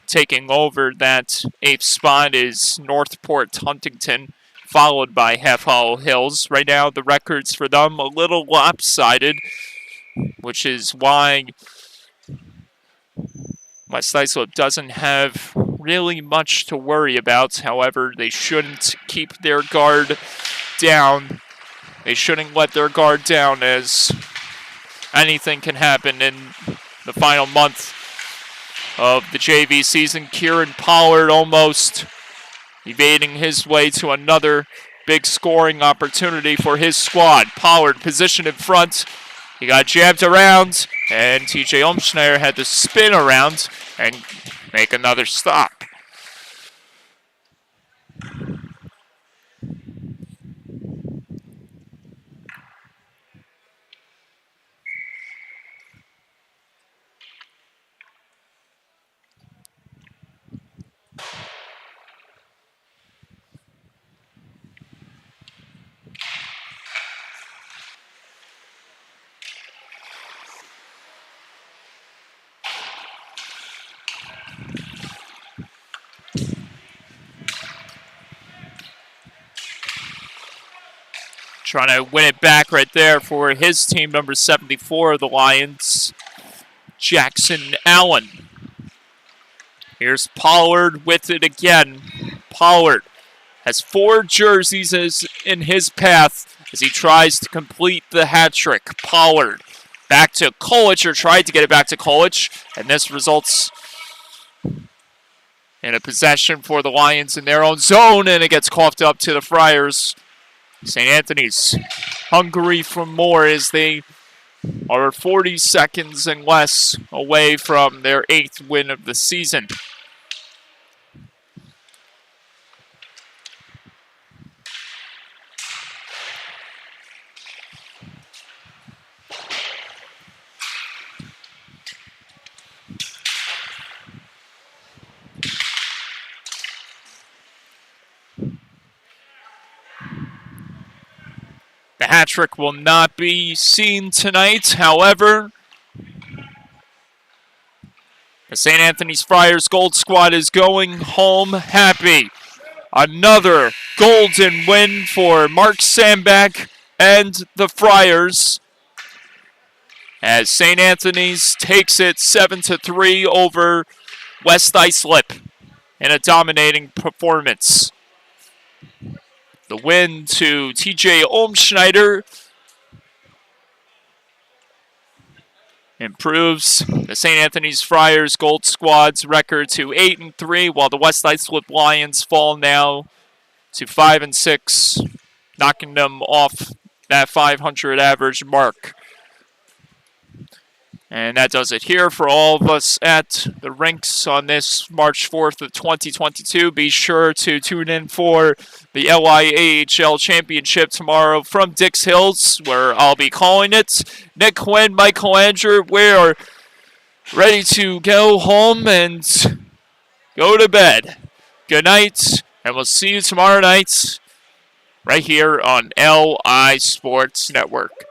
A: taking over that 8th spot is Northport Huntington, followed by Half Hollow Hills. Right now, the records for them a little lopsided, which is why West Islip doesn't have really much to worry about. However, they shouldn't keep their guard down. They shouldn't let their guard down, as anything can happen in the final month of the JV season. Kieran Pollard almost evading his way to another big scoring opportunity for his squad. Pollard positioned in front. He got jabbed around, and TJ Umschneider had to spin around and make another stop. Trying to win it back right there for his team, number 74 of the Lions, Jackson Allen. Here's Pollard with it again. Pollard has 4 jerseys in his path as he tries to complete the hat trick. Pollard back to Kolich, or tried to get it back to Kolich, and this results in a possession for the Lions in their own zone, and it gets coughed up to the Friars. St. Anthony's hungry for more as they are 40 seconds and less away from their 8th win of the season. The hat trick will not be seen tonight. However, the St. Anthony's Friars Gold Squad is going home happy. Another golden win for Mark Sandback and the Friars, as St. Anthony's takes it 7-3 over West Islip in a dominating performance. The win to TJ Olmschneider improves the St. Anthony's Friars Gold Squad's record to 8-3, while the West Islip Lions fall now to 5-6, knocking them off that 500 average mark. And that does it here for all of us at the rinks on this March 4th of 2022. Be sure to tune in for the LIAHL Championship tomorrow from Dix Hills, where I'll be calling it. Nick Quinn, Michael Andrew, we are ready to go home and go to bed. Good night, and we'll see you tomorrow night right here on LI Sports Network.